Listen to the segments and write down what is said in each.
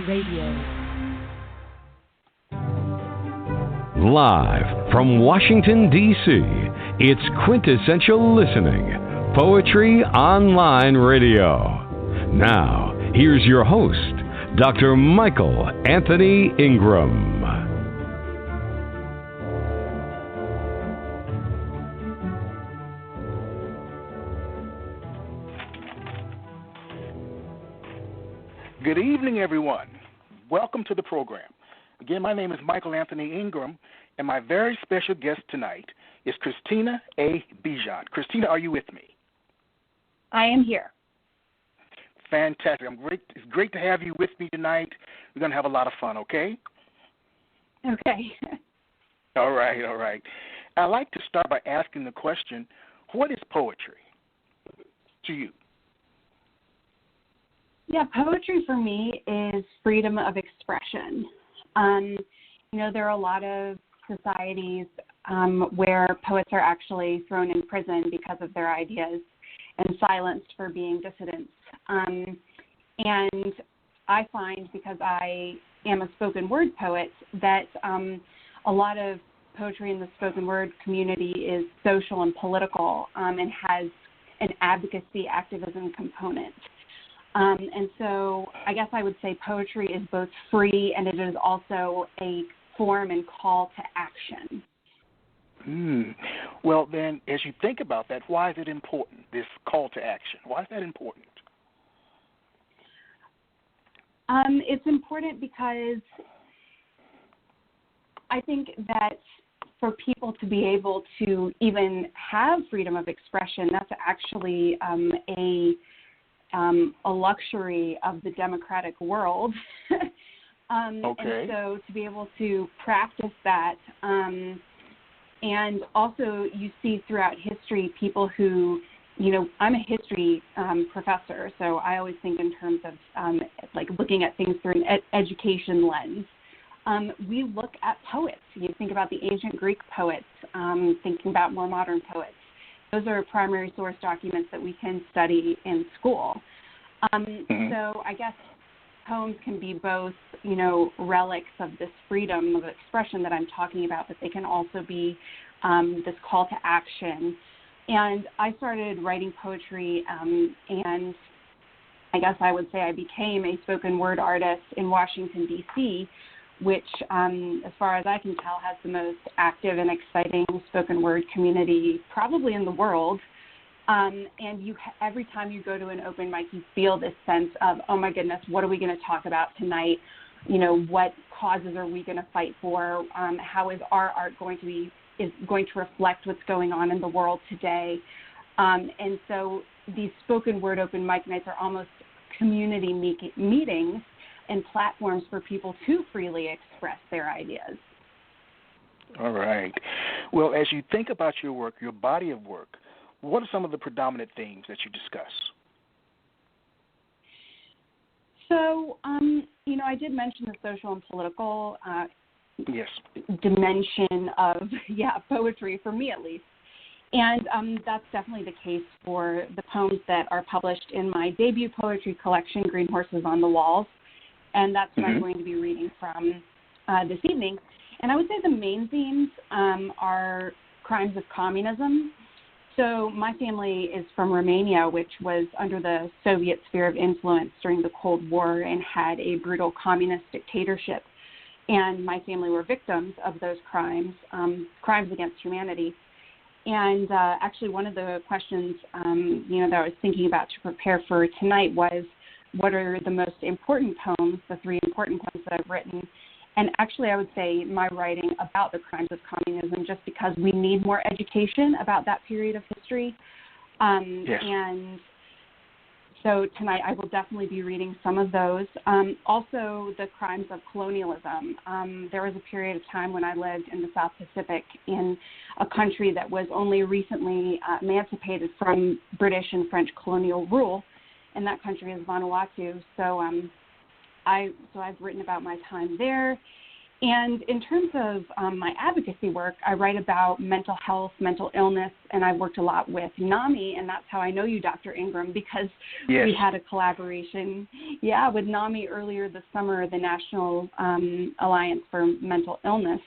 Radio. Live from Washington, D.C., it's Quintessential Listening, Poetry Online Radio. Now, here's your host, Dr. Michael Anthony Ingram. Good evening, everyone. Welcome to the program. Again, my name is Michael Anthony Ingram, and my very special guest tonight is Cristina A. Bejan. Cristina, are you with me? I am here. Fantastic. It's great to have you with me tonight. We're going to have a lot of fun, okay? Okay. All right. I'd like to start by asking the question, what is poetry to you? Yeah, poetry for me is freedom of expression. There are a lot of societies where poets are actually thrown in prison because of their ideas and silenced for being dissidents. And I find, because I am a spoken word poet, that a lot of poetry in the spoken word community is social and political and has an advocacy, activism component. And so I guess I would say poetry is both free and it is also a form and call to action. Well, then, as you think about that, why is it important, this call to action? Why is that important? It's important because I think that for people to be able to even have freedom of expression, that's actually a luxury of the democratic world. Okay. And so to be able to practice that, and also you see throughout history people who, I'm a history professor, so I always think in terms of like looking at things through an education lens. We look at poets. You think about the ancient Greek poets, thinking about more modern poets. Those are primary source documents that we can study in school. So I guess poems can be both, relics of this freedom of expression that I'm talking about, but they can also be this call to action. And I started writing poetry, and I guess I would say I became a spoken word artist in Washington, D.C., which, as far as I can tell, has the most active and exciting spoken word community probably in the world. And every time you go to an open mic, you feel this sense of, oh my goodness, what are we going to talk about tonight? What causes are we going to fight for? How is our art going to reflect what's going on in the world today? And so these spoken word open mic nights are almost community meetings and platforms for people to freely express their ideas. All right. Well, as you think about your work, your body of work, what are some of the predominant themes that you discuss? So, I did mention the social and political yes. dimension of, poetry, for me at least. And that's definitely the case for the poems that are published in my debut poetry collection, Green Horses on the Walls. And that's what I'm going to be reading from this evening. And I would say the main themes are crimes of communism. So my family is from Romania, which was under the Soviet sphere of influence during the Cold War and had a brutal communist dictatorship. And my family were victims of those crimes, crimes against humanity. And actually one of the questions, that I was thinking about to prepare for tonight was, what are the most important poems, the three important poems that I've written? And actually I would say my writing about the crimes of communism, just because we need more education about that period of history. Yes. And so tonight I will definitely be reading some of those. Also the crimes of colonialism. There was a period of time when I lived in the South Pacific in a country that was only recently emancipated from British and French colonial rule. And that country is Vanuatu. So I've written about my time there. And in terms of my advocacy work, I write about mental health, mental illness, and I've worked a lot with NAMI, and that's how I know you, Dr. Ingram, because we had a collaboration, with NAMI earlier this summer, the National Alliance for Mental Illness.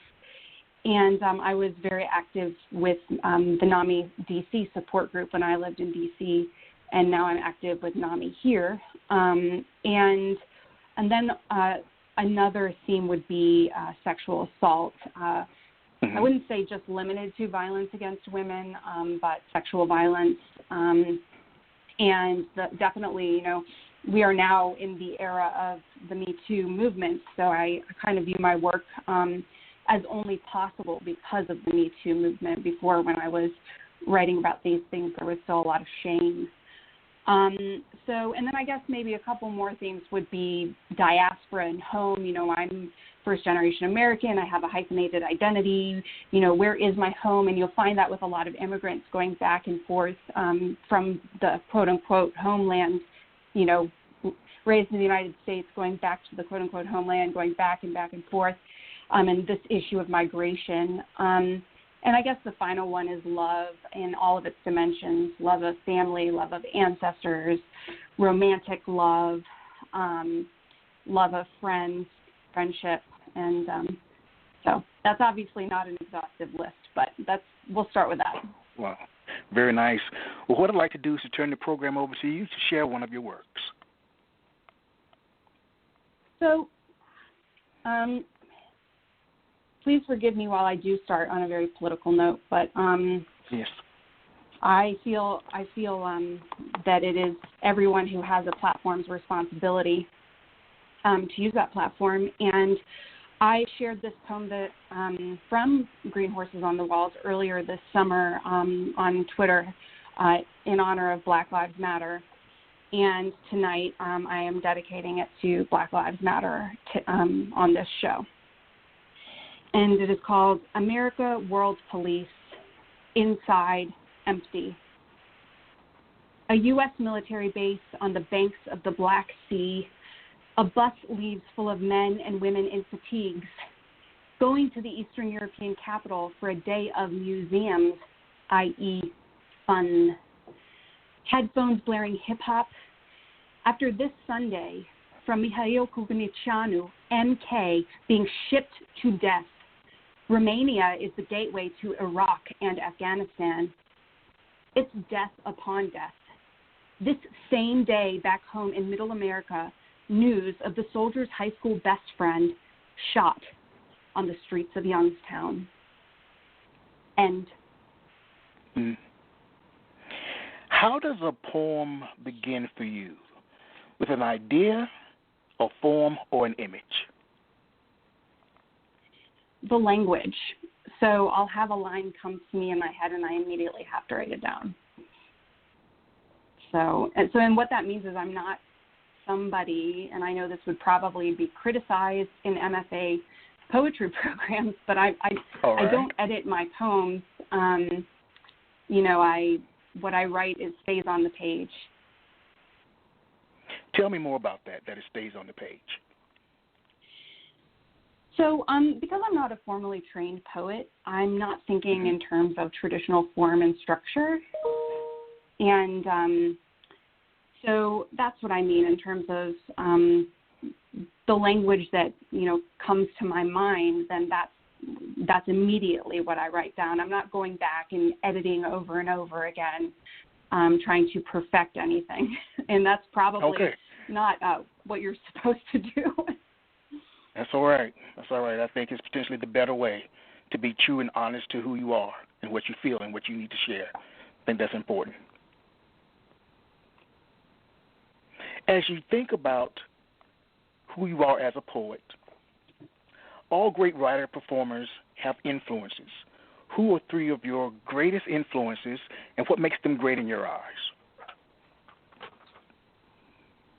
And I was very active with the NAMI DC support group when I lived in DC, and now I'm active with NAMI here. And then another theme would be sexual assault. I wouldn't say just limited to violence against women, but sexual violence. Definitely, we are now in the era of the Me Too movement, so I kind of view my work as only possible because of the Me Too movement. Before, when I was writing about these things, there was still a lot of shame. And then I guess maybe a couple more themes would be diaspora and home. I'm first-generation American. I have a hyphenated identity. Where is my home? And you'll find that with a lot of immigrants going back and forth from the quote-unquote homeland, raised in the United States, going back to the quote-unquote homeland, going back and forth, and this issue of migration. And I guess the final one is love in all of its dimensions: love of family, love of ancestors, romantic love, love of friends, friendship. And so that's obviously not an exhaustive list, but we'll start with that. Wow. Very nice. Well, what I'd like to do is to turn the program over to you to share one of your works. So, please forgive me while I do start on a very political note, but yes, I feel that it is everyone who has a platform's responsibility to use that platform. And I shared this poem that from Green Horses on the Walls earlier this summer on Twitter in honor of Black Lives Matter. And tonight I am dedicating it to Black Lives Matter on this show. And it is called America, World Police, Inside, Empty. A U.S. military base on the banks of the Black Sea. A bus leaves full of men and women in fatigues, going to the Eastern European capital for a day of museums, i.e. fun. Headphones blaring hip-hop. After this Sunday, from Mihail Kukunichanu, MK, being shipped to death, Romania is the gateway to Iraq and Afghanistan. It's death upon death. This same day, back home in Middle America, news of the soldier's high school best friend shot on the streets of Youngstown. End. How does a poem begin for you? With an idea, a form, or an image? The language. So I'll have a line come to me in my head and I immediately have to write it down. And what that means is I'm not somebody, and I know this would probably be criticized in MFA poetry programs, but I don't edit my poems. What I write stays on the page. Tell me more about that it stays on the page. So because I'm not a formally trained poet, I'm not thinking in terms of traditional form and structure. And so that's what I mean in terms of the language that, comes to my mind, then that's immediately what I write down. I'm not going back and editing over and over again, trying to perfect anything. And that's probably not what you're supposed to do. That's all right. I think it's potentially the better way to be true and honest to who you are and what you feel and what you need to share. I think that's important. As you think about who you are as a poet, all great writer-performers have influences. Who are three of your greatest influences, and what makes them great in your eyes?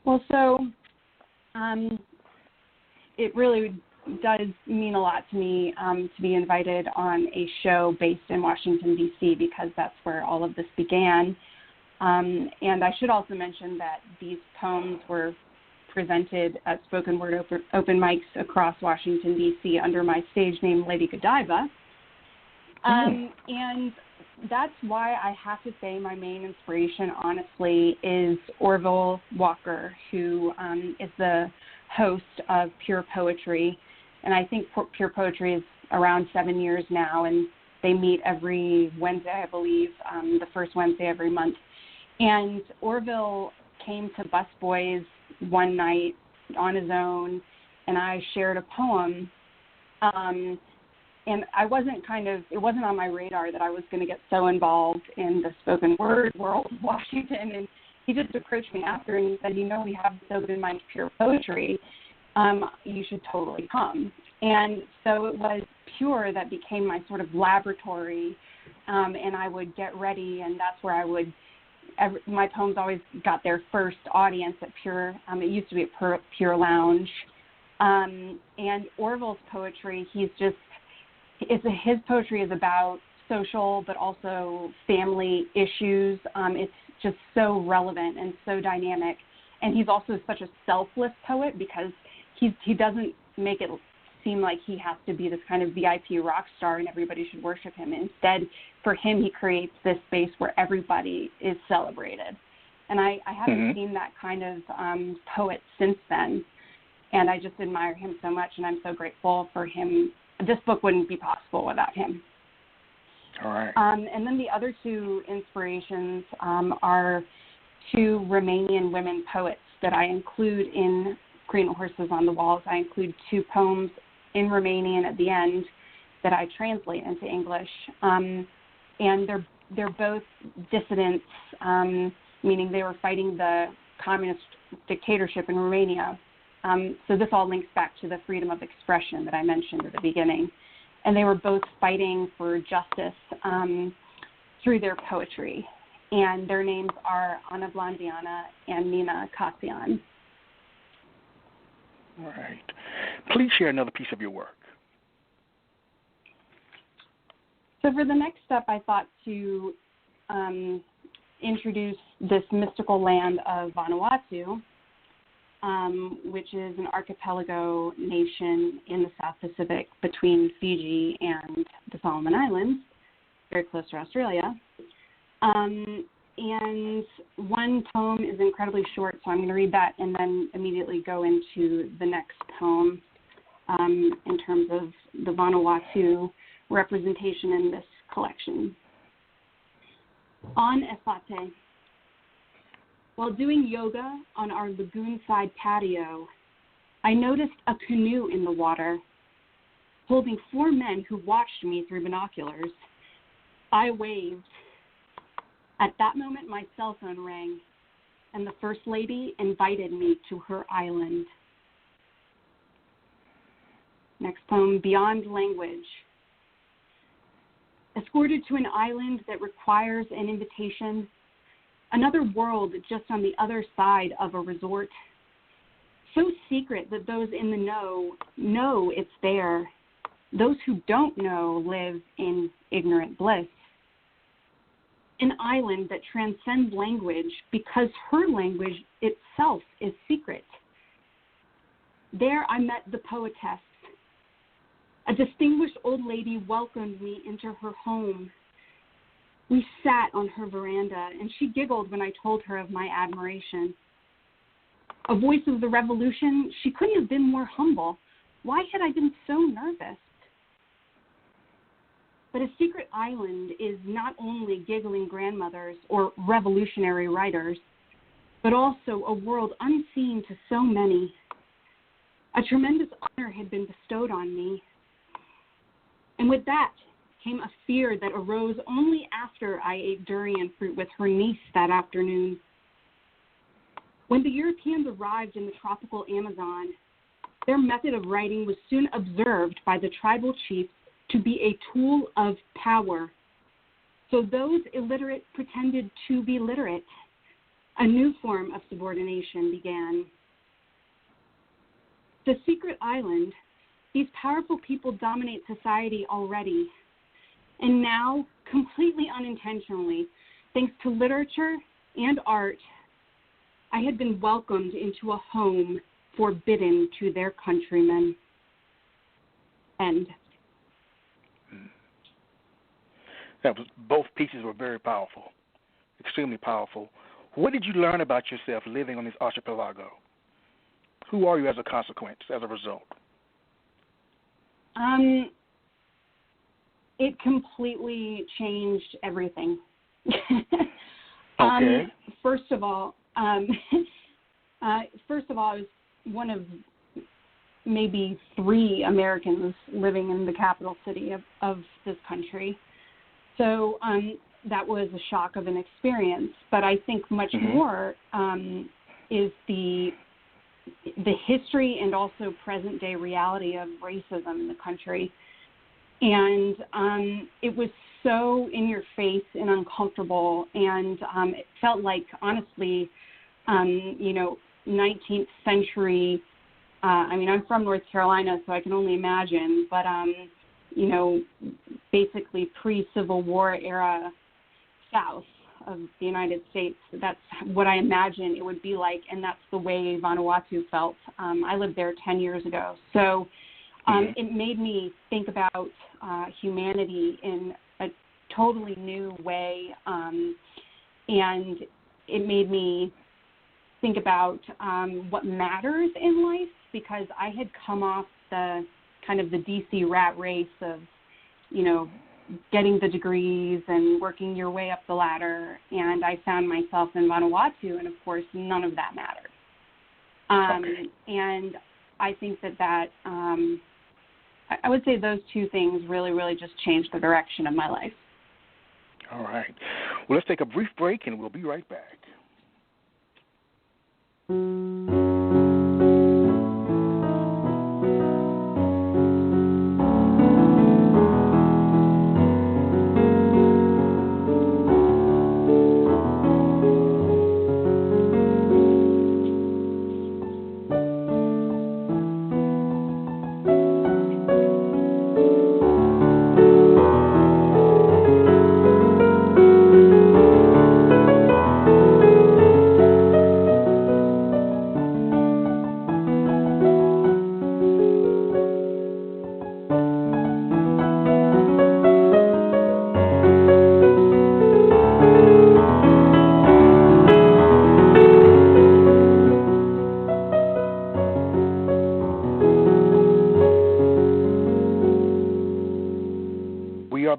Well, so it really does mean a lot to me to be invited on a show based in Washington, D.C., because that's where all of this began. And I should also mention that these poems were presented at spoken word open mics across Washington, D.C. under my stage name, Lady Godiva. And that's why I have to say my main inspiration, honestly, is Orville Walker, who is the host of Pure Poetry. And I think Pure Poetry is around 7 years now, and they meet every Wednesday, I believe, the first Wednesday every month. And Orville came to Busboys one night on his own, and I shared a poem. And it wasn't on my radar that I was going to get so involved in the spoken word world of Washington. And he just approached me after and he said, we have this open mic Pure Poetry. You should totally come. And so it was Pure that became my sort of laboratory. And I would get ready, and that's where my poems always got their first audience at Pure. It used to be at Pure Lounge. And Orville's poetry, his poetry is about social but also family issues. It's just so relevant and so dynamic. And he's also such a selfless poet because he doesn't make it seem like he has to be this kind of VIP rock star and everybody should worship him. Instead, for him, he creates this space where everybody is celebrated. And I haven't seen that kind of poet since then. And I just admire him so much, and I'm so grateful for him. This book wouldn't be possible without him. All right. And then the other two inspirations are two Romanian women poets that I include in Green Horses on the Walls. I include two poems in Romanian at the end that I translate into English. And they're both dissidents, meaning they were fighting the communist dictatorship in Romania. So this all links back to the freedom of expression that I mentioned at the beginning. And they were both fighting for justice through their poetry. And their names are Ana Blondiana and Nina Cassian. All right. Please share another piece of your work. So for the next step, I thought to introduce this mystical land of Vanuatu, which is an archipelago nation in the South Pacific between Fiji and the Solomon Islands, very close to Australia. And one poem is incredibly short, so I'm going to read that and then immediately go into the next poem in terms of the Vanuatu representation in this collection. On Efate. While doing yoga on our lagoon-side patio, I noticed a canoe in the water, holding 4 men who watched me through binoculars. I waved. At that moment, my cell phone rang, and the First Lady invited me to her island. Next poem, Beyond Language. Escorted to an island that requires an invitation, another world just on the other side of a resort, so secret that those in the know it's there. Those who don't know live in ignorant bliss. An island that transcends language because her language itself is secret. There I met the poetess. A distinguished old lady welcomed me into her home. We sat on her veranda, and she giggled when I told her of my admiration. A voice of the revolution, she couldn't have been more humble. Why had I been so nervous? But a secret island is not only giggling grandmothers or revolutionary writers, but also a world unseen to so many. A tremendous honor had been bestowed on me. And with that came a fear that arose only after I ate durian fruit with her niece that afternoon. When the Europeans arrived in the tropical Amazon, their method of writing was soon observed by the tribal chiefs to be a tool of power. So those illiterate pretended to be literate. A new form of subordination began. The secret island, these powerful people dominate society already. And now, completely unintentionally, thanks to literature and art, I had been welcomed into a home forbidden to their countrymen. End. Both pieces were very powerful, extremely powerful. What did you learn about yourself living on this archipelago? Who are you as a consequence, as a result? It completely changed everything. Okay. First of all, I was one of maybe 3 Americans living in the capital city of this country. So that was a shock of an experience. But I think much more is the history and also present-day reality of racism in the country. And it was so in your face and uncomfortable, and it felt like, honestly, 19th century, I'm from North Carolina, so I can only imagine, but, basically pre-Civil War era South of the United States. That's what I imagine it would be like, and that's the way Vanuatu felt. I lived there 10 years ago. So it made me think about humanity in a totally new way, and it made me think about what matters in life, because I had come off the kind of the DC rat race of, getting the degrees and working your way up the ladder, and I found myself in Vanuatu, and of course none of that mattered. And I think that I would say those 2 things really, really just changed the direction of my life. All right. Well, let's take a brief break, and we'll be right back.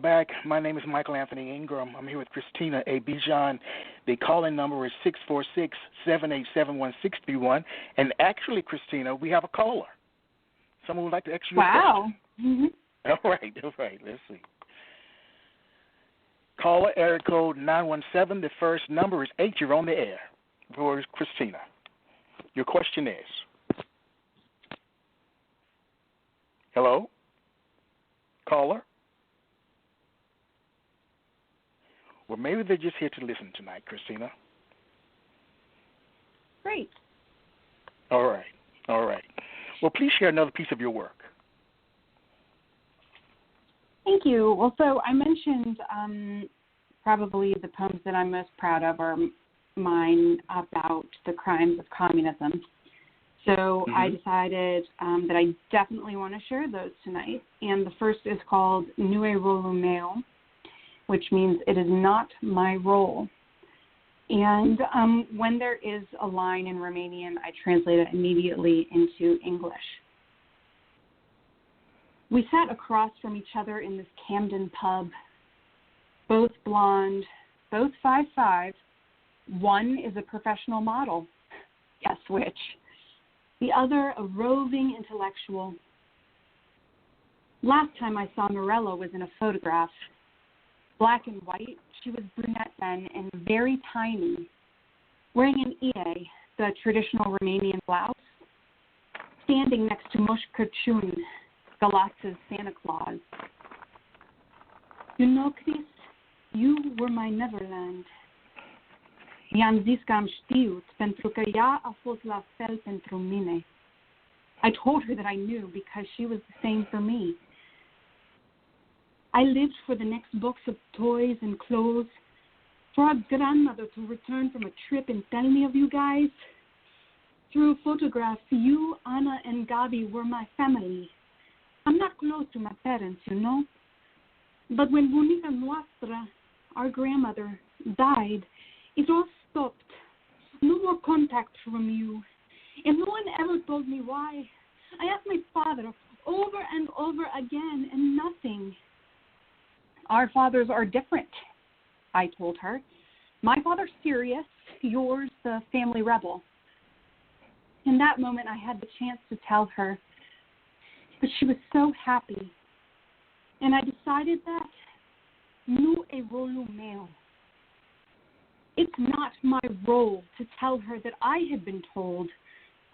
Back. My name is Michael Anthony Ingram. I'm here with Cristina A. Bejan. The call-in number is 646-787-1631. And actually, Cristina, we have a caller. Someone would like to ask you a question. All right. Let's see. Caller, area code 917. The first number is 8. You're on the air. For Cristina. Your question is? Hello? Caller? Well, maybe they're just here to listen tonight, Cristina. Great. All right. Well, please share another piece of your work. Thank you. Well, so I mentioned probably the poems that I'm most proud of are mine about the crimes of communism. So I decided that I definitely want to share those tonight. And the first is called Nu e rolul meu, which means it is not my role. And when there is a line in Romanian, I translate it immediately into English. We sat across from each other in this Camden pub, both blonde, both 5'5". One is a professional model. Guess which? The other a roving intellectual. Last time I saw Morella was in a photograph. Black and white, she was brunette then and very tiny, wearing an ie, the traditional Romanian blouse, standing next to Moș Crăciun, Galaț's Santa Claus. You know, Chris, you were my Neverland. I-am zis că am știut, pentru că ea a fost la fel pentru mine. I told her that I knew because she was the same for me. I lived for the next box of toys and clothes, for our grandmother to return from a trip and tell me of you guys. Through photographs, you, Anna, and Gabi were my family. I'm not close to my parents, you know. But when Bonita Nuestra, our grandmother, died, it all stopped. No more contact from you. And no one ever told me why. I asked my father over and over again, and nothing. Our fathers are different, I told her. My father's serious, yours the family rebel. In that moment, I had the chance to tell her, but she was so happy. And I decided that no é rolo meu. It's not my role to tell her that I had been told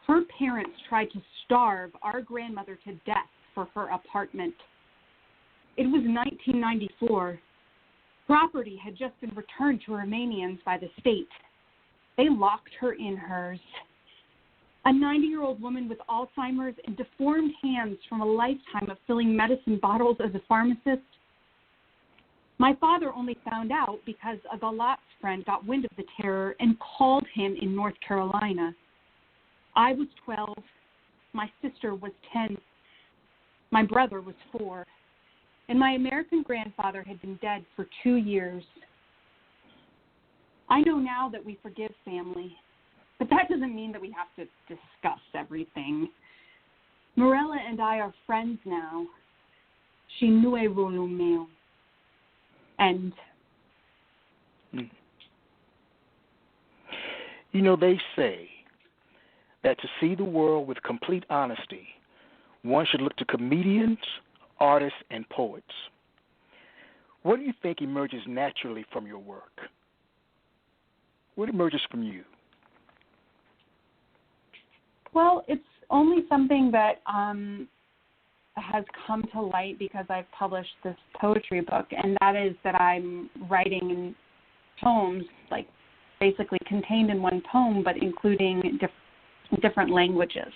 her parents tried to starve our grandmother to death for her apartment. It was 1994. Property had just been returned to Romanians by the state. They locked her in hers. A 90-year-old woman with Alzheimer's and deformed hands from a lifetime of filling medicine bottles as a pharmacist. My father only found out because a Galat's friend got wind of the terror and called him in North Carolina. I was 12. My sister was 10. My brother was 4. And my American grandfather had been dead for 2 years. I know now that we forgive family. But that doesn't mean that we have to discuss everything. Morella and I are friends now. She nu é rolo meu. End. You know, they say that to see the world with complete honesty, one should look to comedians, artists, and poets. What do you think emerges naturally from your work? What emerges from you? Well, it's only something that has come to light because I've published this poetry book, and that is that I'm writing in poems, like basically contained in one poem, but including different languages.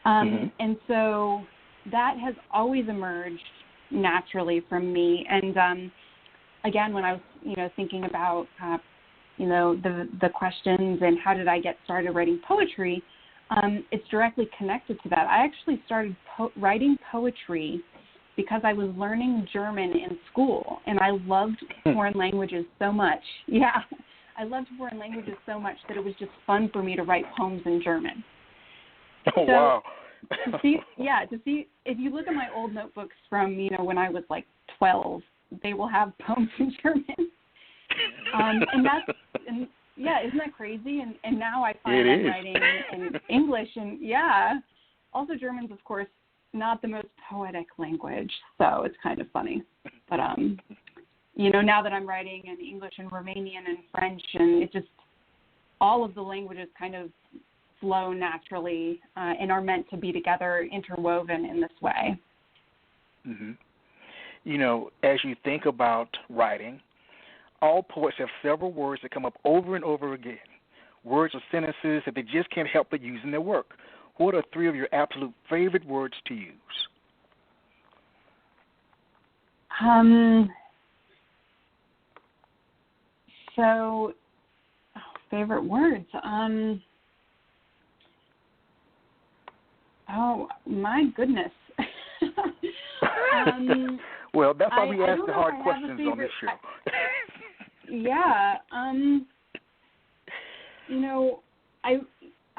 And so that has always emerged naturally from me. And again, when I was, thinking about, the questions and how did I get started writing poetry, it's directly connected to that. I actually started writing poetry because I was learning German in school, and I loved foreign languages so much. Yeah, I loved foreign languages so much that it was just fun for me to write poems in German. Oh, wow. to see, if you look at my old notebooks from, when I was like 12, they will have poems in German. Isn't that crazy? And now I find I'm writing in English, and also German's, of course, not the most poetic language, so it's kind of funny. But now that I'm writing in English and Romanian and French, and it just all of the languages kind of flow naturally and are meant to be together, interwoven in this way. Mm-hmm. As you think about writing, all poets have several words that come up over and over again, words or sentences that they just can't help but use in their work. What are 3 of your absolute favorite words to use? Favorite words. Oh, my goodness. Well, that's why we ask the hard questions on this show.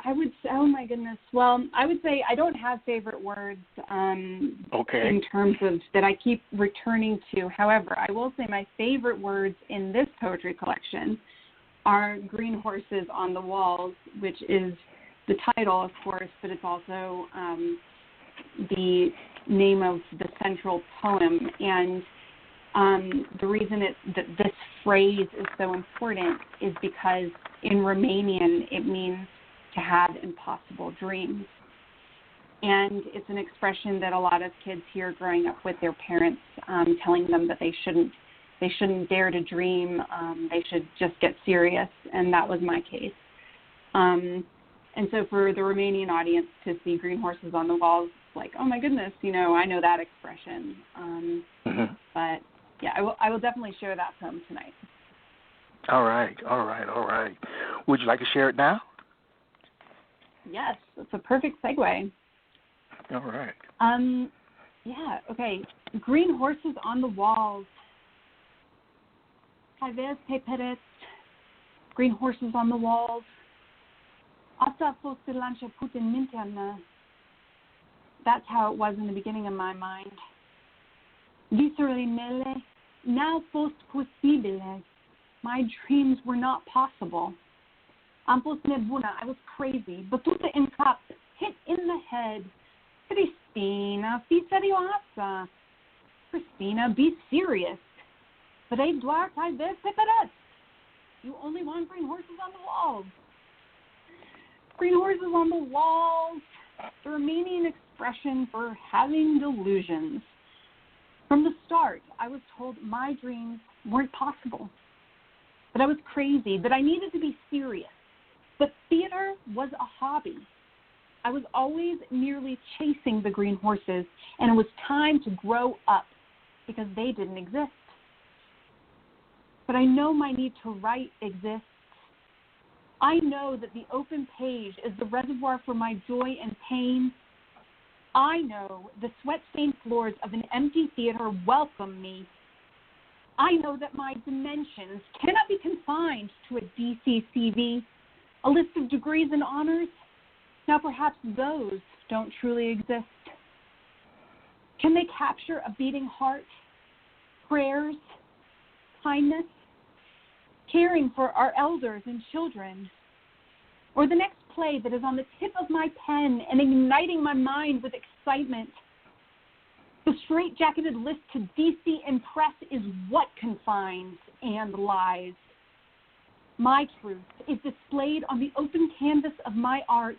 I would say, oh my goodness. Well, I would say I don't have favorite words in terms of that I keep returning to. However, I will say my favorite words in this poetry collection are green horses on the walls, which is the title, of course, but it's also the name of the central poem. And the reason that this phrase is so important is because in Romanian it means to have impossible dreams. And it's an expression that a lot of kids hear growing up with their parents telling them that they shouldn't dare to dream, they should just get serious, and that was my case. And so for the Romanian audience to see green horses on the walls, like, oh my goodness, I know that expression. But yeah, I will definitely share that poem tonight. All right, all right, all right. Would you like to share it now? Yes, that's a perfect segue. All right. Yeah, okay. Green horses on the walls. Talvez peperes. Green horses on the walls. Asta fosse lancha putin minterna. That's how it was in the beginning of my mind. Viscerally mele, now fost possibile. My dreams were not possible. Ampos nebuna, I was crazy. Batuta in cap, hit in the head. Cristina, fi serioasa. Cristina, be serious. But Eduard, talvez peperes. You only want green horses on the walls. Green horses on the walls. The Romanian expression for having delusions. From the start, I was told my dreams weren't possible, that I was crazy, that I needed to be serious. But theater was a hobby. I was always merely chasing the green horses, and it was time to grow up because they didn't exist. But I know my need to write exists. I know that the open page is the reservoir for my joy and pain. I know the sweat-stained floors of an empty theater welcome me. I know that my dimensions cannot be confined to a DCCV, a list of degrees and honors. Now perhaps those don't truly exist. Can they capture a beating heart, prayers, kindness, caring for our elders and children, or the next play that is on the tip of my pen and igniting my mind with excitement? The straight-jacketed list to DC and press is what confines and lies. My truth is displayed on the open canvas of my art.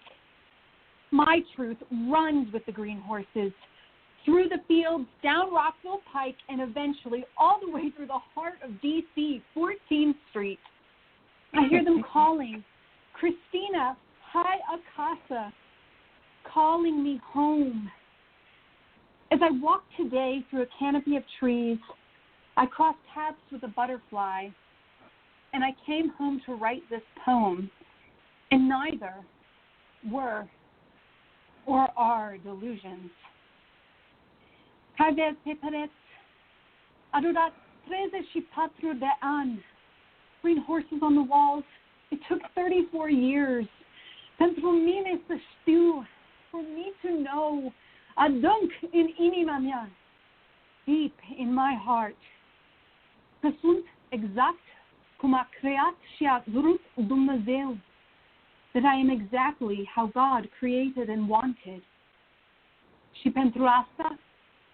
My truth runs with the green horses, through the fields, down Rockville Pike, and eventually all the way through the heart of DC, 14th Street. I hear them calling, Cristina, hi a casa, calling me home. As I walked today through a canopy of trees, I crossed paths with a butterfly, and I came home to write this poem, and neither were or are delusions. Talvez peperes, a durat 34 de ani. Green horses on the walls. It took 34 years. Pentru mine să știu, for me to know, adânc în inima mea, deep in my heart, că sunt exact cum a creat și a vrut Dumnezeu, that I am exactly how God created and wanted. Și pentru asta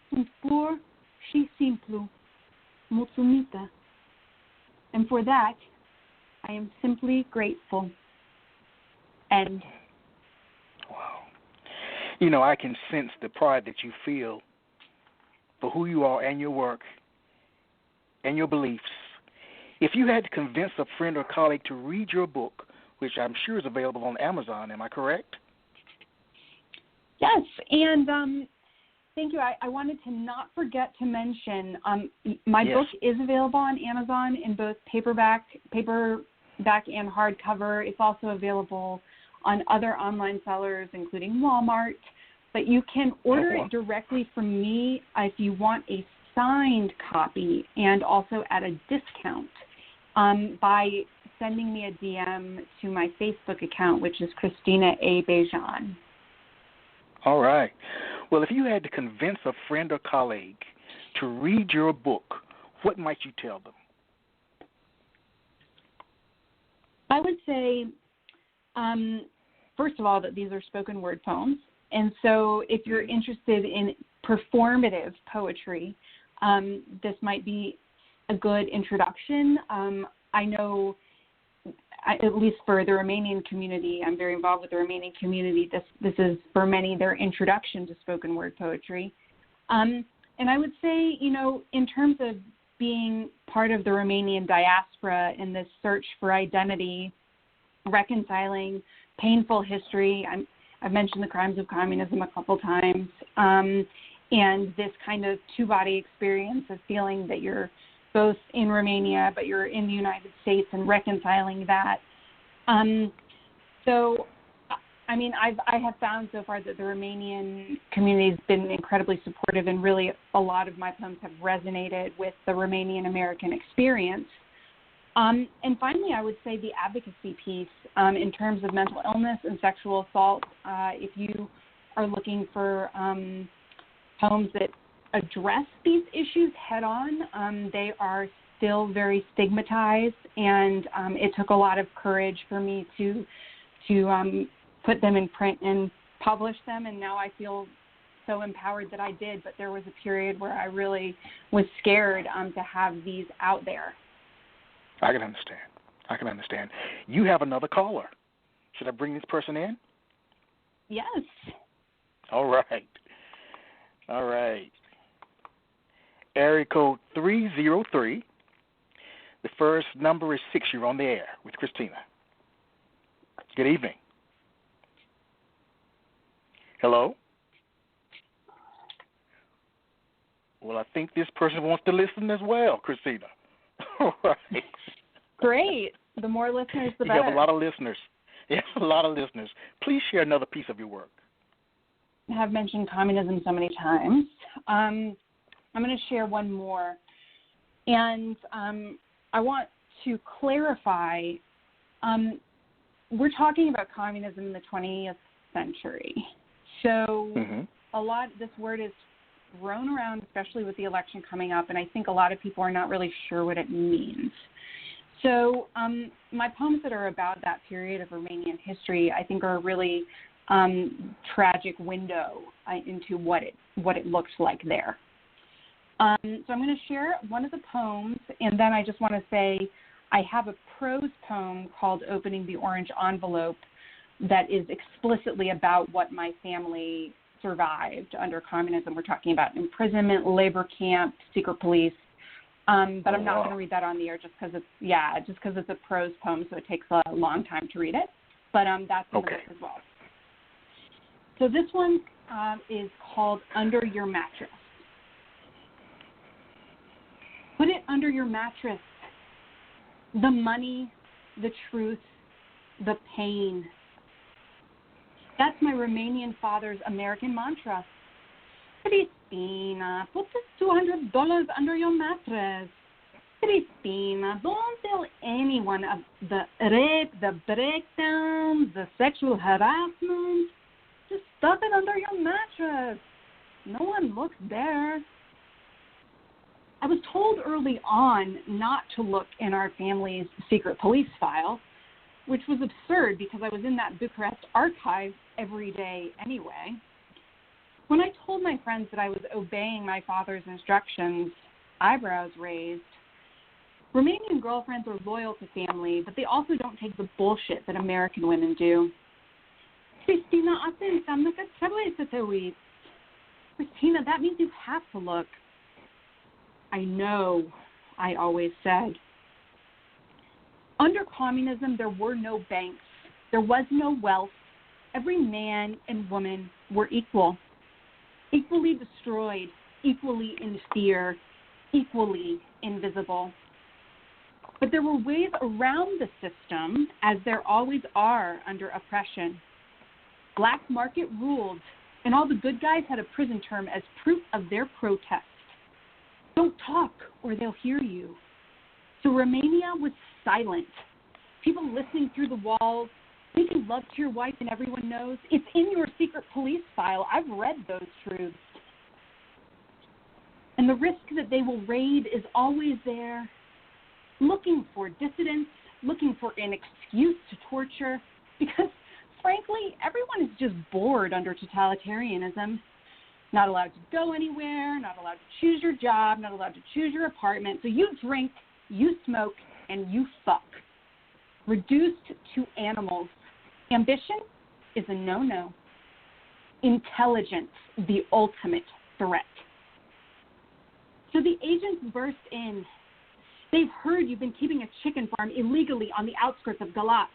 sunt pur și simplu mulțumită. And for that, I am simply grateful. End. Wow. You know, I can sense the pride that you feel for who you are and your work and your beliefs. If you had to convince a friend or colleague to read your book, which I'm sure is available on Amazon, am I correct? Yes, and thank you. I wanted to not forget to mention my book is available on Amazon in both paperback and hardcover. It's also available on other online sellers, including Walmart. But you can order it directly from me if you want a signed copy and also at a discount by sending me a DM to my Facebook account, which is Cristina A. Bejan. All right. Well, if you had to convince a friend or colleague to read your book, what might you tell them? I would say, first of all, that these are spoken word poems. And so if you're interested in performative poetry, this might be a good introduction. I know, at least for the Romanian community, I'm very involved with the Romanian community. This is, for many, their introduction to spoken word poetry. And I would say, you know, in terms of being part of the Romanian diaspora in this search for identity, reconciling painful history, I've mentioned the crimes of communism a couple times, and this kind of two-body experience of feeling that you're both in Romania, but you're in the United States and reconciling that. So, I mean, I have found so far that the Romanian community has been incredibly supportive, and really a lot of my poems have resonated with the Romanian American experience. And finally, I would say the advocacy piece in terms of mental illness and sexual assault. If you are looking for poems that address these issues head on, they are still very stigmatized, and it took a lot of courage for me to put them in print and publish them, and now I feel so empowered that I did, but there was a period where I really was scared to have these out there. I can understand. You have another caller. Should I bring this person in? Yes. All right. Area code 303. The first number is 6. You're on the air with Cristina. Good evening. Hello? Well, I think this person wants to listen as well, Cristina. All right. Great. The more listeners, the better. You have a lot of listeners. Please share another piece of your work. I have mentioned communism so many times. I'm going to share one more. And I want to clarify, we're talking about communism in the 20th century. So this word is thrown around, especially with the election coming up, and I think a lot of people are not really sure what it means. So my poems that are about that period of Romanian history, I think, are a really tragic window into what it looks like there. So I'm going to share one of the poems, and then I just want to say I have a prose poem called Opening the Orange Envelope that is explicitly about what my family survived under communism. We're talking about imprisonment, labor camp, secret police. But I'm not going to read that on the air just because it's a prose poem, so it takes a long time to read it. But that's in the book as well. So this one is called Under Your Mattress. Put it under your mattress. The money, the truth, the pain. That's my Romanian father's American mantra. Cristina, put this $200 under your mattress. Cristina, don't tell anyone of the rape, the breakdown, the sexual harassment. Just stuff it under your mattress. No one looks there. I was told early on not to look in our family's secret police file, which was absurd because I was in that Bucharest archive every day anyway. When I told my friends that I was obeying my father's instructions, eyebrows raised. Romanian girlfriends are loyal to family, but they also don't take the bullshit that American women do. Cristina, asta înseamnă că trebuie să te uiți. Cristina, that means you have to look. I know, I always said. Under communism, there were no banks. There was no wealth. Every man and woman were equal, equally destroyed, equally in fear, equally invisible. But there were ways around the system, as there always are under oppression. Black market ruled, and all the good guys had a prison term as proof of their protest. Don't talk or they'll hear you. So Romania was silent. People listening through the walls, making love to your wife and everyone knows. It's in your secret police file. I've read those truths. And the risk that they will raid is always there, looking for dissidents, looking for an excuse to torture, because, frankly, everyone is just bored under totalitarianism. Not allowed to go anywhere, not allowed to choose your job, not allowed to choose your apartment. So you drink, you smoke, and you fuck. Reduced to animals. Ambition is a no-no. Intelligence, the ultimate threat. So the agents burst in. They've heard you've been keeping a chicken farm illegally on the outskirts of Galat.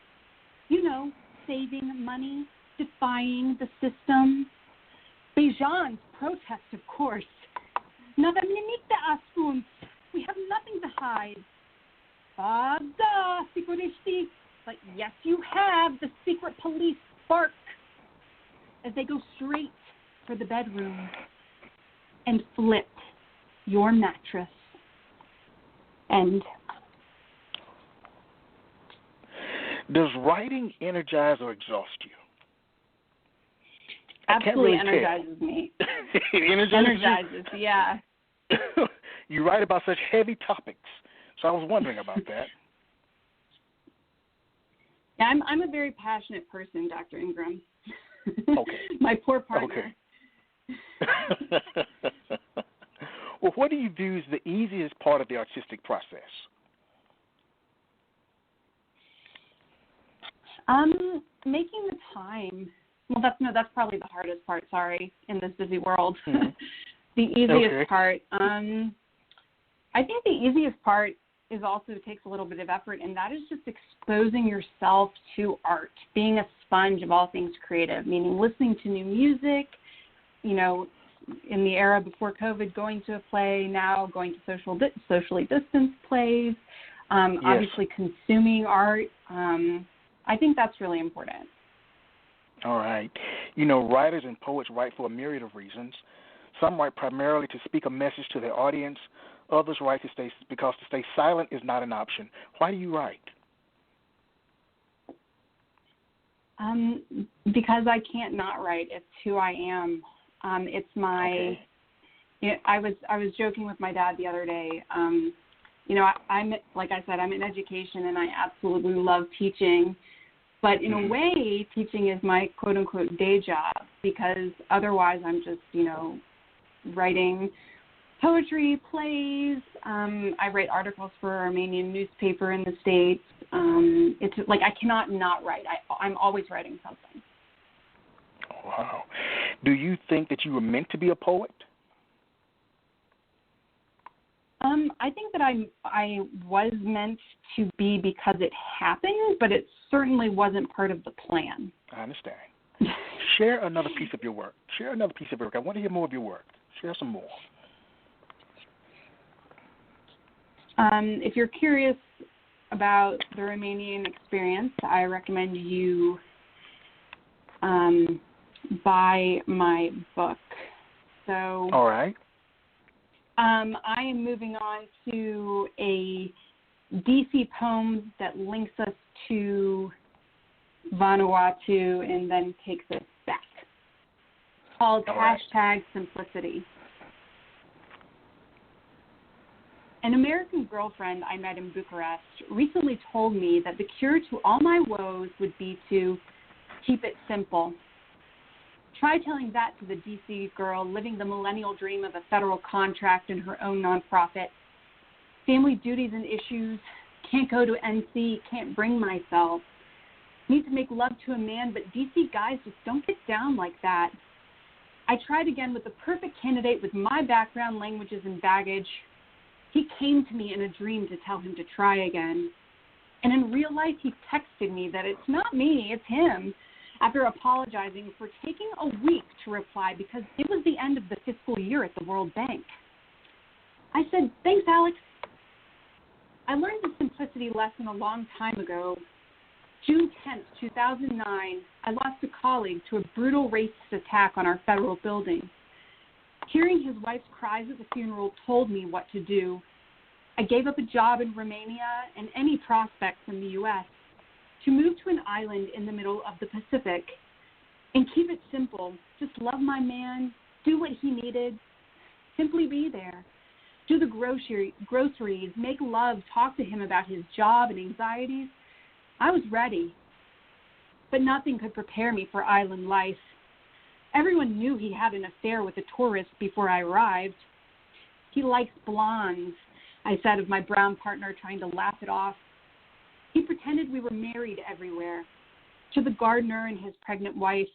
You know, saving money, defying the system. Bejan's protest, of course. N-avem nimic de ascuns. We have nothing to hide. Ah, da, secretisti. But yes, you have. The secret police bark as they go straight for the bedroom and flip your mattress. End. Does writing energize or exhaust you? Absolutely energizes me. It energizes, yeah. You write about such heavy topics, so I was wondering about that. Yeah, I'm a very passionate person, Dr. Ingram. Okay. My poor partner. Okay. Well, what do you view as the easiest part of the artistic process? Making the time. Well, that's probably the hardest part. Sorry, in this busy world. Mm-hmm. The easiest part. I think the easiest part is also takes a little bit of effort, and that is just exposing yourself to art, being a sponge of all things creative, meaning listening to new music, in the era before COVID, going to a play, now going to socially distanced plays, Yes. Obviously consuming art. I think that's really important. All right. Writers and poets write for a myriad of reasons. Some write primarily to speak a message to their audience. Others write because to stay silent is not an option. Why do you write? Because I can't not write. It's who I am. It's my. Okay. I was joking with my dad the other day. I'm like I said, I'm in education and I absolutely love teaching. But in a way, teaching is my quote unquote day job because otherwise I'm just writing poetry, plays. I write articles for an Armenian newspaper in the States. It's like I cannot not write. I'm always writing something. Wow. Do you think that you were meant to be a poet? I think that I was meant to be because it happened, but it certainly wasn't part of the plan. I understand. Share another piece of your work. I want to hear more of your work. Share some more. If you're curious about the Romanian experience, I recommend you buy my book. So, all right. I am moving on to a DC poem that links us to Vanuatu and then takes us back, called #Simplicity. An American girlfriend I met in Bucharest recently told me that the cure to all my woes would be to keep it simple. Try telling that to the D.C. girl living the millennial dream of a federal contract in her own nonprofit. Family duties and issues, can't go to NC, can't bring myself. Need to make love to a man, but D.C. guys just don't get down like that. I tried again with the perfect candidate with my background, languages, and baggage. He came to me in a dream to tell him to try again. And in real life, he texted me that it's not me, it's him, after apologizing for taking a week to reply because it was the end of the fiscal year at the World Bank. I said, thanks, Alex. I learned the simplicity lesson a long time ago. June 10th, 2009, I lost a colleague to a brutal racist attack on our federal building. Hearing his wife's cries at the funeral told me what to do. I gave up a job in Romania and any prospects in the U.S. to move to an island in the middle of the Pacific and keep it simple. Just love my man, do what he needed, simply be there. Do the groceries, make love, talk to him about his job and anxieties. I was ready, but nothing could prepare me for island life. Everyone knew he had an affair with a tourist before I arrived. He likes blondes, I said of my brown partner, trying to laugh it off. He pretended we were married everywhere, to the gardener and his pregnant wife,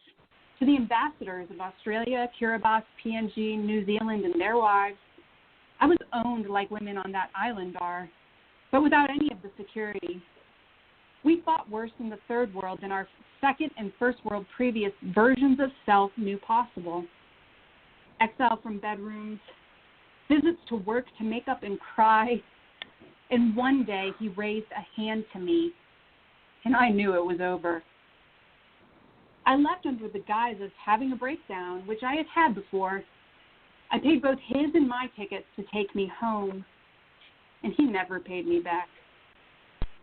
to the ambassadors of Australia, Kiribati, PNG, New Zealand, and their wives. I was owned like women on that island are, but without any of the security. We fought worse in the third world than our second and first world previous versions of self knew possible. Exile from bedrooms, visits to work to make up and cry. And one day he raised a hand to me, and I knew it was over. I left under the guise of having a breakdown, which I had had before. I paid both his and my tickets to take me home, and he never paid me back.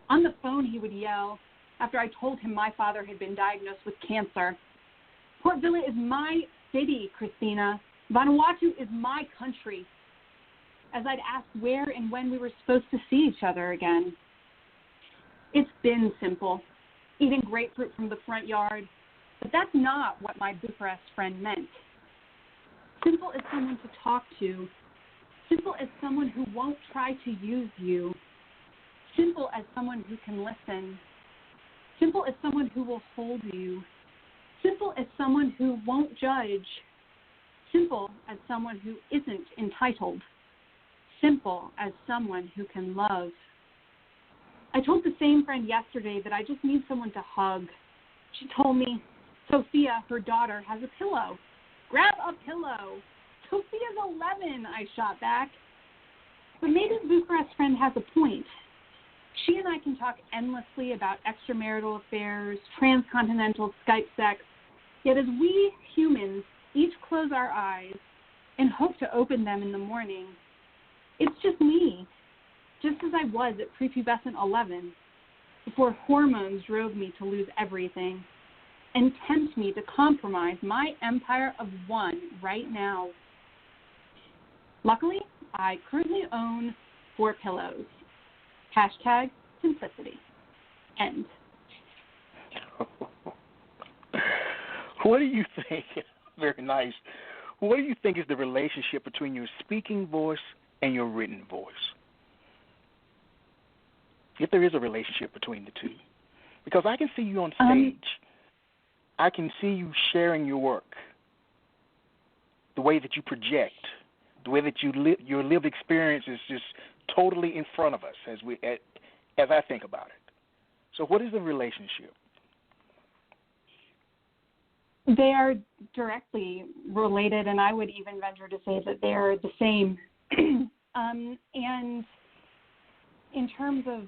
On the phone, he would yell after I told him my father had been diagnosed with cancer. Port Vila is my city, Cristina. Vanuatu is my country. As I'd ask where and when we were supposed to see each other again. It's been simple, eating grapefruit from the front yard, but that's not what my Bucharest friend meant. Simple as someone to talk to. Simple as someone who won't try to use you. Simple as someone who can listen. Simple as someone who will hold you. Simple as someone who won't judge. Simple as someone who isn't entitled. Simple as someone who can love. I told the same friend yesterday that I just need someone to hug. She told me, Sophia, her daughter, has a pillow. Grab a pillow. Sophia's 11, I shot back. But maybe the Bucharest friend has a point. She and I can talk endlessly about extramarital affairs, transcontinental Skype sex, yet as we humans each close our eyes and hope to open them in the morning, it's just me, just as I was at prepubescent 11, before hormones drove me to lose everything and tempt me to compromise my empire of one right now. Luckily, I currently own 4 pillows. Hashtag simplicity. End. What do you think? Very nice. What do you think is the relationship between your speaking voice and your written voice? If there is a relationship between the two. Because I can see you on stage. I can see you sharing your work, the way that you project, the way that your lived experience is just totally in front of us as I think about it. So what is the relationship? They are directly related, and I would even venture to say that they are the same. And in terms of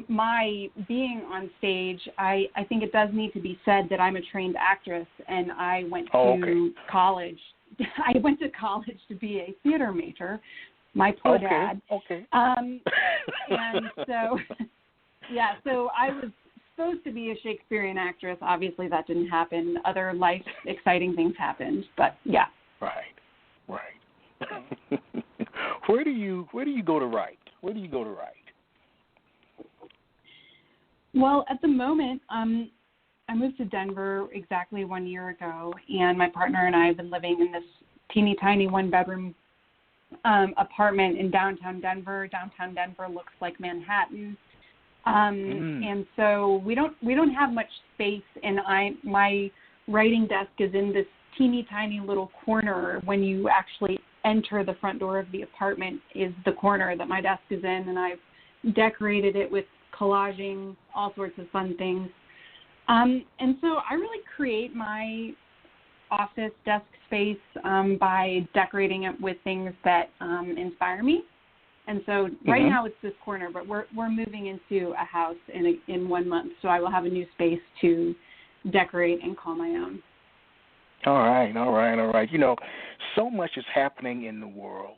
my being on stage, I think it does need to be said that I'm a trained actress, and I went to college. I went to college to be a theater major. My poor dad. Okay. And so, yeah, so I was supposed to be a Shakespearean actress. Obviously, that didn't happen. Other life exciting things happened, but yeah. Right. Where do you go to write? Where do you go to write? Well, at the moment, I moved to Denver exactly 1 year ago, and my partner and I have been living in this teeny tiny 1-bedroom apartment in downtown Denver. Downtown Denver looks like Manhattan, and so we don't have much space. And my writing desk is in this teeny tiny little corner. When you actually enter the front door of the apartment, is the corner that my desk is in, and I've decorated it with collaging, all sorts of fun things. And so I really create my office desk space by decorating it with things that inspire me. And so right now it's this corner, but we're moving into a house in 1 month, so I will have a new space to decorate and call my own. All right. You know, so much is happening in the world.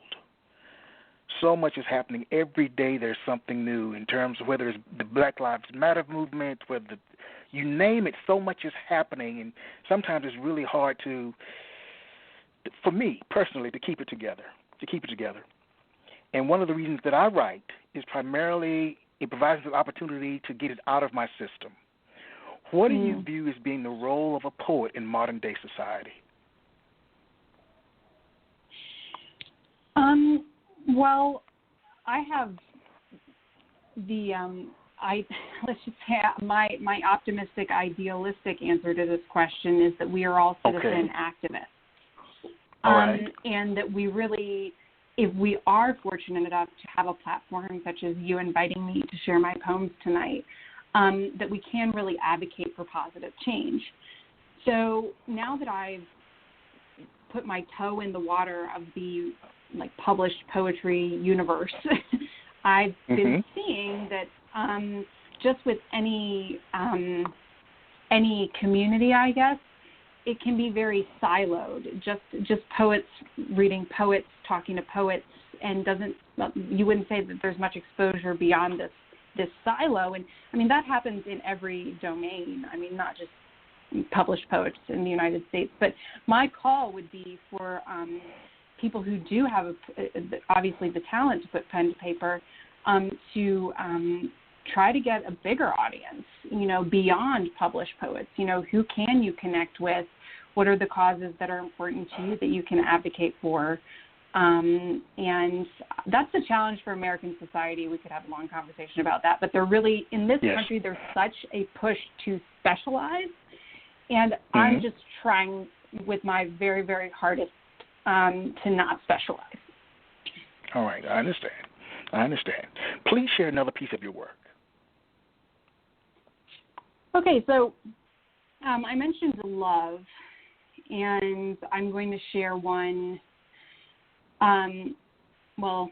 So much is happening every day. There's something new in terms of whether it's the Black Lives Matter movement, whether you name it. So much is happening, and sometimes it's really hard for me personally, to keep it together. And one of the reasons that I write is primarily it provides an opportunity to get it out of my system. What do you view as being the role of a poet in modern day society? Well, I have let's just say my optimistic, idealistic answer to this question is that we are all citizen activists. All right. And that we really, if we are fortunate enough to have a platform such as you inviting me to share my poems tonight, that we can really advocate for positive change. So now that I've put my toe in the water of the like published poetry universe, I've been seeing that just with any community, I guess, it can be very siloed. Just poets reading poets, talking to poets, and you wouldn't say that there's much exposure beyond this silo. And I mean, that happens in every domain. I mean, not just published poets in the United States, but my call would be for people who do have obviously the talent to put pen to paper to try to get a bigger audience, beyond published poets. Who can you connect with? What are the causes that are important to you that you can advocate for? And that's a challenge for American society. We could have a long conversation about that, but they're really, in this country, there's such a push to specialize. And I'm just trying with my very, very hardest to not specialize. All right, I understand. Please share another piece of your work. Okay, so I mentioned love, and I'm going to share one. Well,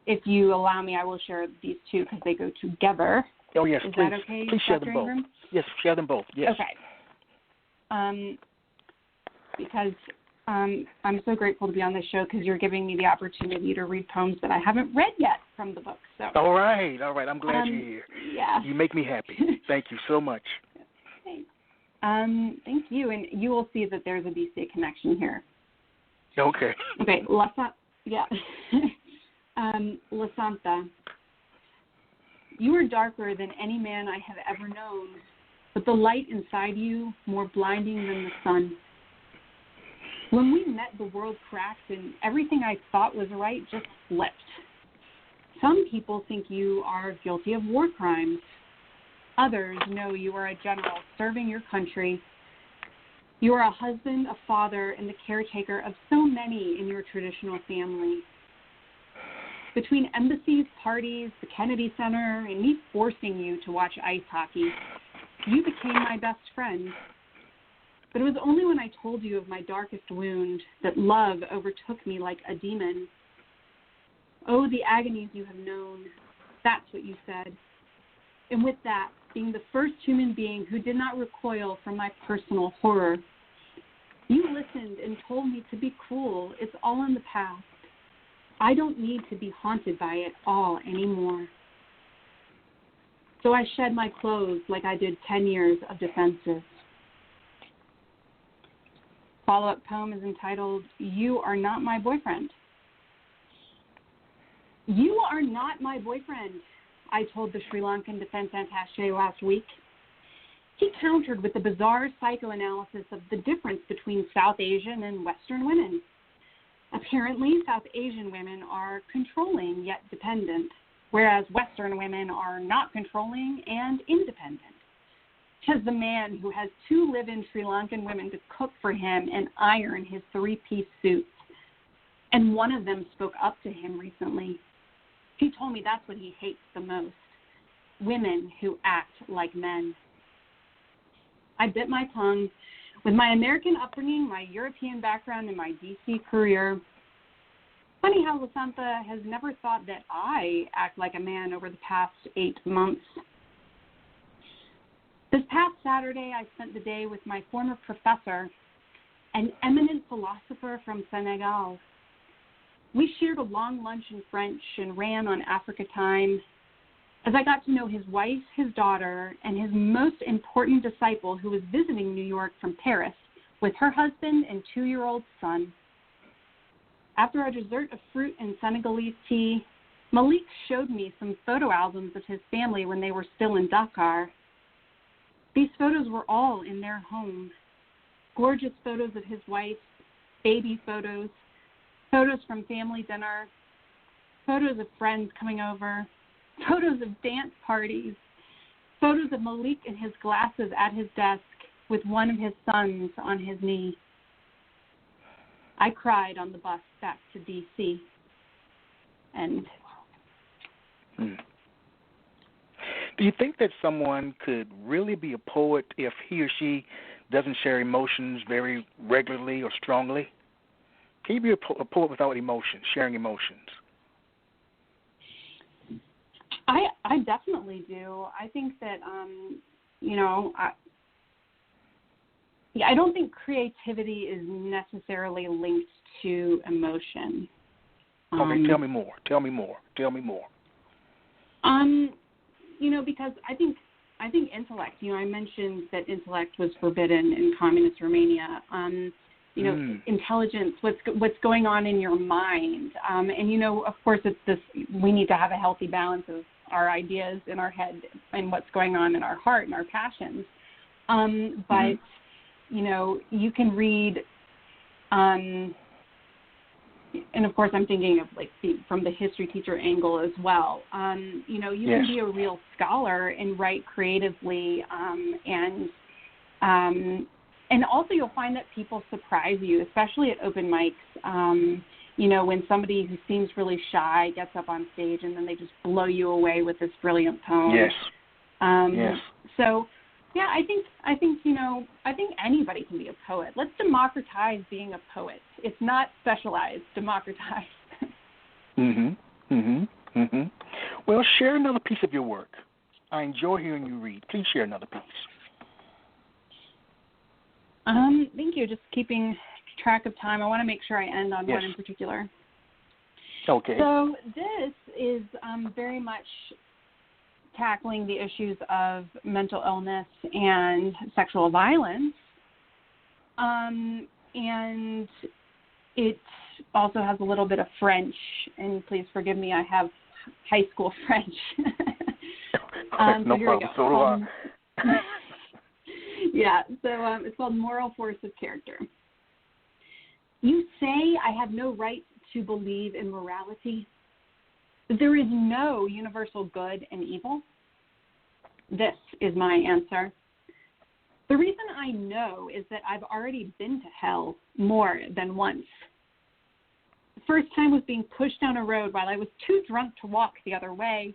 if you allow me, I will share these two because they go together. Oh, yes, Is please. that okay, Please share Dr. them both. Ingram? Yes, share them both. Yes. Okay. Because I'm so grateful to be on this show because you're giving me the opportunity to read poems that I haven't read yet from the book. So. All right. I'm glad you're here. Yeah. You make me happy. Thank you so much. Thanks. Thank you, and you will see that there's a BC connection here. Okay. Okay, La Santa. You are darker than any man I have ever known, but the light inside you more blinding than the sun. When we met, the world cracked, and everything I thought was right just flipped. Some people think you are guilty of war crimes. Others know you are a general serving your country. You are a husband, a father, and the caretaker of so many in your traditional family. Between embassies, parties, the Kennedy Center, and me forcing you to watch ice hockey, you became my best friend. But it was only when I told you of my darkest wound that love overtook me like a demon. Oh, the agonies you have known. That's what you said. And with that, being the first human being who did not recoil from my personal horror, you listened and told me to be cool. It's all in the past. I don't need to be haunted by it all anymore. So I shed my clothes like I did 10 years of defenses. Follow-up poem is entitled, You Are Not My Boyfriend. You are not my boyfriend, I told the Sri Lankan defense attaché last week. He countered with the bizarre psychoanalysis of the difference between South Asian and Western women. Apparently, South Asian women are controlling yet dependent, whereas Western women are not controlling and independent. Says the man who has 2 live-in Sri Lankan women to cook for him and iron his 3-piece suits. And one of them spoke up to him recently. He told me that's what he hates the most, women who act like men. I bit my tongue. With my American upbringing, my European background, and my D.C. career, funny how La Santa has never thought that I act like a man over the past 8 months. This past Saturday, I spent the day with my former professor, an eminent philosopher from Senegal. We shared a long lunch in French and ran on Africa time as I got to know his wife, his daughter, and his most important disciple who was visiting New York from Paris with her husband and 2-year-old son. After our dessert of fruit and Senegalese tea, Malik showed me some photo albums of his family when they were still in Dakar. These photos were all in their home. Gorgeous photos of his wife, baby photos, photos from family dinner, photos of friends coming over, photos of dance parties, photos of Malik in his glasses at his desk with one of his sons on his knee. I cried on the bus back to D.C. And do you think that someone could really be a poet if he or she doesn't share emotions very regularly or strongly? Can you be a poet without emotion, sharing emotions? I definitely do. I think that, I don't think creativity is necessarily linked to emotion. Okay, tell me more. Because I think intellect. I mentioned that intellect was forbidden in communist Romania. Intelligence, what's going on in your mind, and of course, it's this. We need to have a healthy balance of our ideas in our head and what's going on in our heart and our passions. But you can read. And of course, I'm thinking of from the history teacher angle as well. You can be a real scholar and write creatively, and also you'll find that people surprise you, especially at open mics. When somebody who seems really shy gets up on stage and then they just blow you away with this brilliant poem. Yes. So. Yeah, I think anybody can be a poet. Let's democratize being a poet. It's not specialized, democratized. Well, share another piece of your work. I enjoy hearing you read. Please share another piece. Thank you. Just keeping track of time. I want to make sure I end on one in particular. Okay. So this is very much tackling the issues of mental illness and sexual violence. And it also has a little bit of French, and please forgive me, I have high school French. No problem, so do I. So it's called Moral Force of Character. You say I have no right to believe in morality. There is no universal good and evil. This is my answer. The reason I know is that I've already been to hell more than once. The first time was being pushed down a road while I was too drunk to walk the other way.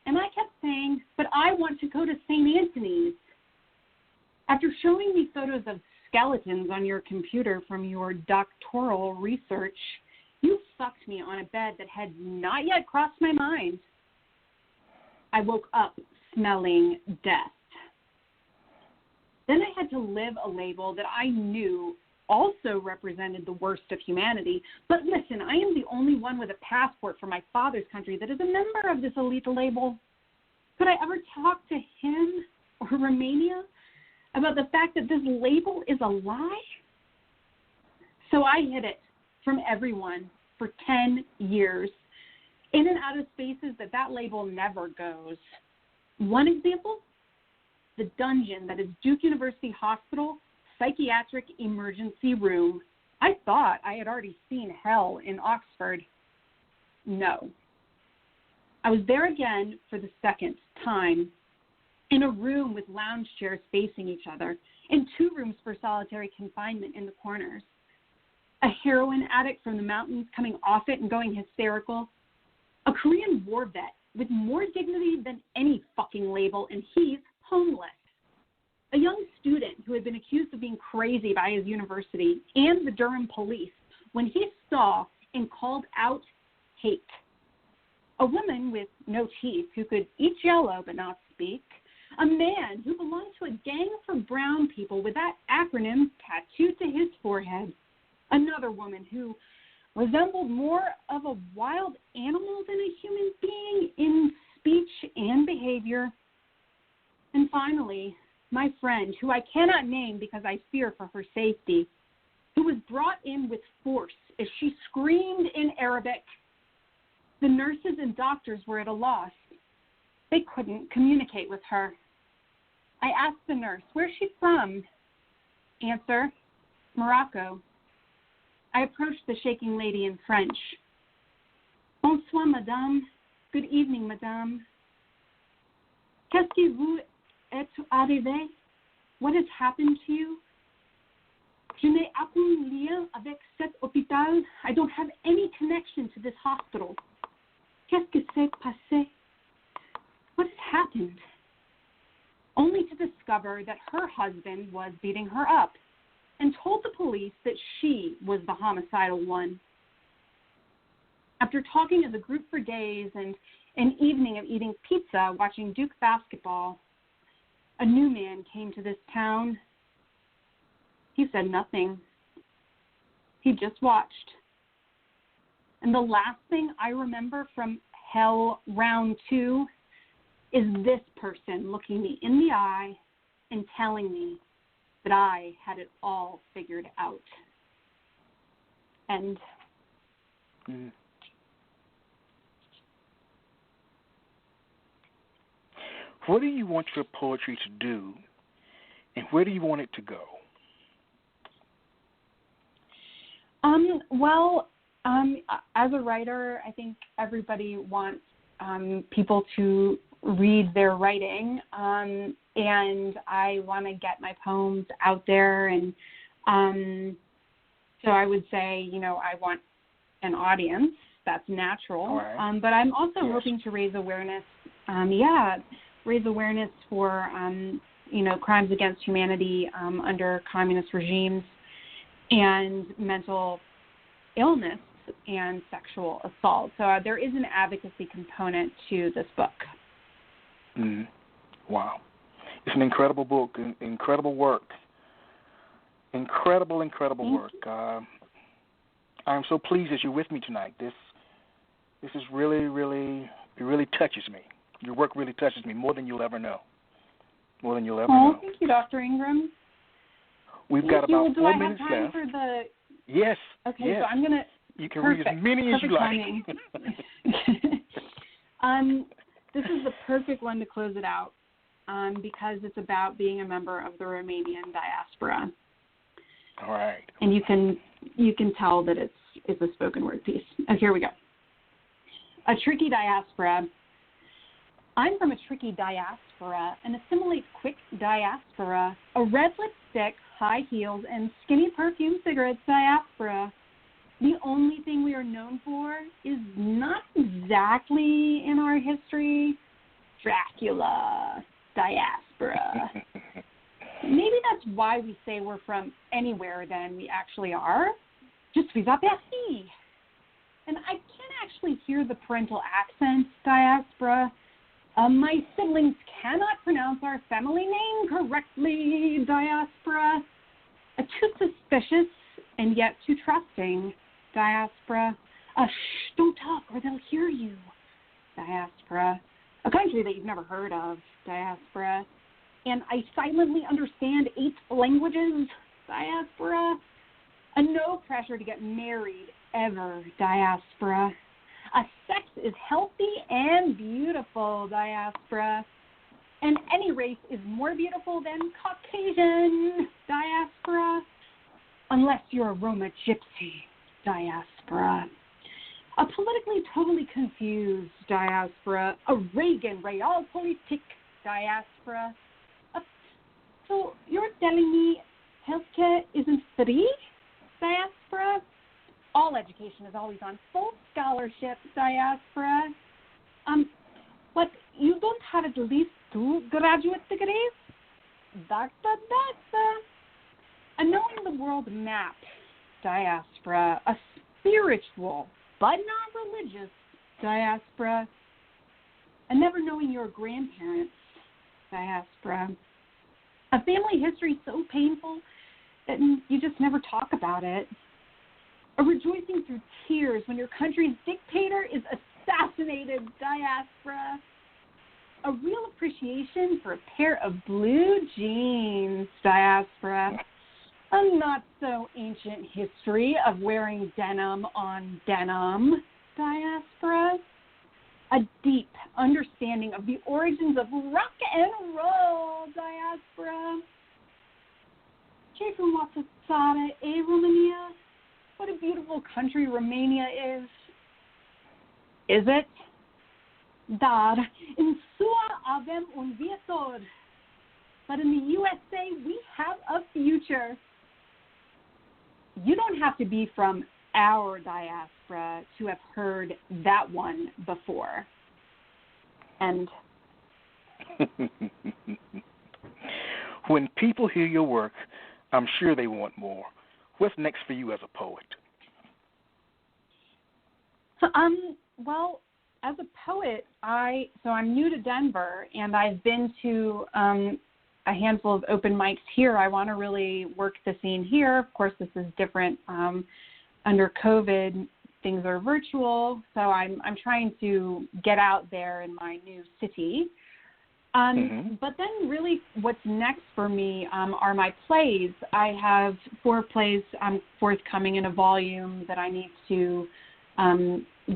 And I kept saying, but I want to go to St. Anthony's. After showing me photos of skeletons on your computer from your doctoral research, you fucked me on a bed that had not yet crossed my mind. I woke up smelling death. Then I had to live a label that I knew also represented the worst of humanity. But listen, I am the only one with a passport for my father's country that is a member of this elite label. Could I ever talk to him or Romania about the fact that this label is a lie? So I hid it from everyone for 10 years, in and out of spaces that label never goes. One example, the dungeon that is Duke University Hospital Psychiatric Emergency Room. I thought I had already seen hell in Oxford. No. I was there again for the second time, in a room with lounge chairs facing each other, and 2 rooms for solitary confinement in the corners. A heroin addict from the mountains coming off it and going hysterical. A Korean war vet with more dignity than any fucking label, and he's homeless. A young student who had been accused of being crazy by his university and the Durham police when he saw and called out hate. A woman with no teeth who could eat Jell-O but not speak. A man who belonged to a gang for brown people with that acronym tattooed to his forehead. Another woman who resembled more of a wild animal than a human being in speech and behavior. And finally, my friend, who I cannot name because I fear for her safety, who was brought in with force as she screamed in Arabic. The nurses and doctors were at a loss. They couldn't communicate with her. I asked the nurse, where's she from? Answer, Morocco. I approached the shaking lady in French. Bonsoir, madame. Good evening, madame. Qu'est-ce qui vous est arrivé? What has happened to you? Je n'ai aucun lien avec cet hôpital. I don't have any connection to this hospital. Qu'est-ce qui s'est passé? What has happened? Only to discover that her husband was beating her up. and told the police that she was the homicidal one. After talking as a group for days and an evening of eating pizza, watching Duke basketball, a new man came to this town. He said nothing. He just watched. And the last thing I remember from Hell Round 2 is this person looking me in the eye and telling me that I had it all figured out. And what do you want your poetry to do, and where do you want it to go? As a writer, I think everybody wants people to read their writing, and I want to get my poems out there, and so I would say, I want an audience. That's natural. Right. But I'm also hoping to raise awareness, for, crimes against humanity under communist regimes and mental illness and sexual assault. So there is an advocacy component to this book. Wow. It's an incredible book, incredible work. Incredible work. I'm so pleased that you're with me tonight. This is really, really, it really touches me. Your work really touches me more than you'll ever know. More than you'll ever know. Thank you, Dr. Ingram. We've got about 4 minutes left. Do I have time for the... Yes. Okay, yes. so I'm going to... You can read as many as you like. This is the perfect one to close it out because it's about being a member of the Romanian diaspora. All right. And you can tell that it's a spoken word piece. Oh, here we go. A tricky diaspora. I'm from a tricky diaspora, an assimilate quick diaspora, a red lipstick, high heels, and skinny perfume cigarettes diaspora. The only thing we are known for is not exactly in our history, Dracula diaspora. Maybe that's why we say we're from anywhere than we actually are. Je suis à Bercy. And I can't actually hear the parental accent diaspora. My siblings cannot pronounce our family name correctly diaspora. Too suspicious and yet too trusting diaspora. Shh, don't talk or they'll hear you diaspora. A country that you've never heard of diaspora. And I silently understand 8 languages diaspora. No pressure to get married ever diaspora. Sex is healthy and beautiful diaspora. And any race is more beautiful than Caucasian diaspora. Unless you're a Roma gypsy diaspora. A politically totally confused diaspora. A Reagan realpolitik diaspora. So you're telling me healthcare isn't free diaspora? All education is always on full scholarship diaspora. But you don't have at least 2 graduate degrees? Doctor. A knowing the world map diaspora. A spiritual but not religious diaspora. And never knowing your grandparents diaspora. A family history so painful that you just never talk about it. A rejoicing through tears when your country's dictator is assassinated diaspora. A real appreciation for a pair of blue jeans diaspora. A not so ancient history of wearing denim on denim diaspora. A deep understanding of the origins of rock and roll diaspora. Ce frumoasă țară e Romania. What a beautiful country Romania is. Is it? Dar în SUA avem un viitor. But in the USA, we have a future. You don't have to be from our diaspora to have heard that one before. And when people hear your work, I'm sure they want more. What's next for you as a poet? Well, as a poet, I'm new to Denver, and I've been to a handful of open mics here. I want to really work the scene here. Of course, this is different. Under COVID, things are virtual, so I'm trying to get out there in my new city. But then really what's next for me are my plays. I have 4 plays forthcoming in a volume that I need to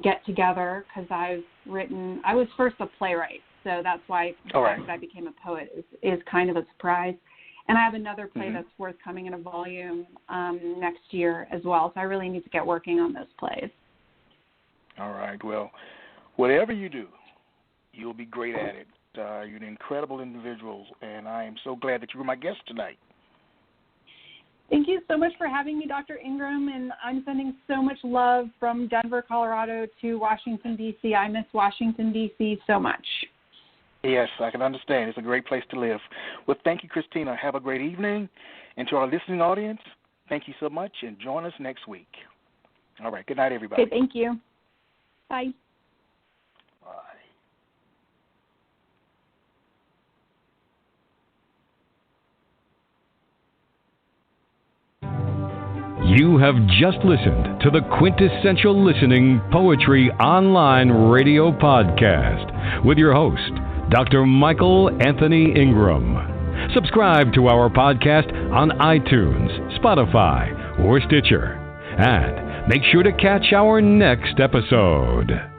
get together because I was first a playwright, so that's why the fact that I became a poet is kind of a surprise. And I have another play that's forthcoming in a volume next year as well, so I really need to get working on those plays. All right. Well, whatever you do, you'll be great at it. You're an incredible individual, and I am so glad that you were my guest tonight. Thank you so much for having me, Dr. Ingram, and I'm sending so much love from Denver, Colorado to Washington, D.C. I miss Washington, D.C. so much. Yes, I can understand. It's a great place to live. Well, thank you, Cristina. Have a great evening. And to our listening audience, thank you so much, and join us next week. All right. Good night, everybody. Okay, thank you. Bye. Bye. You have just listened to the Quintessential Listening Poetry Online Radio Podcast with your host, Dr. Michael Anthony Ingram. Subscribe to our podcast on iTunes, Spotify, or Stitcher. And make sure to catch our next episode.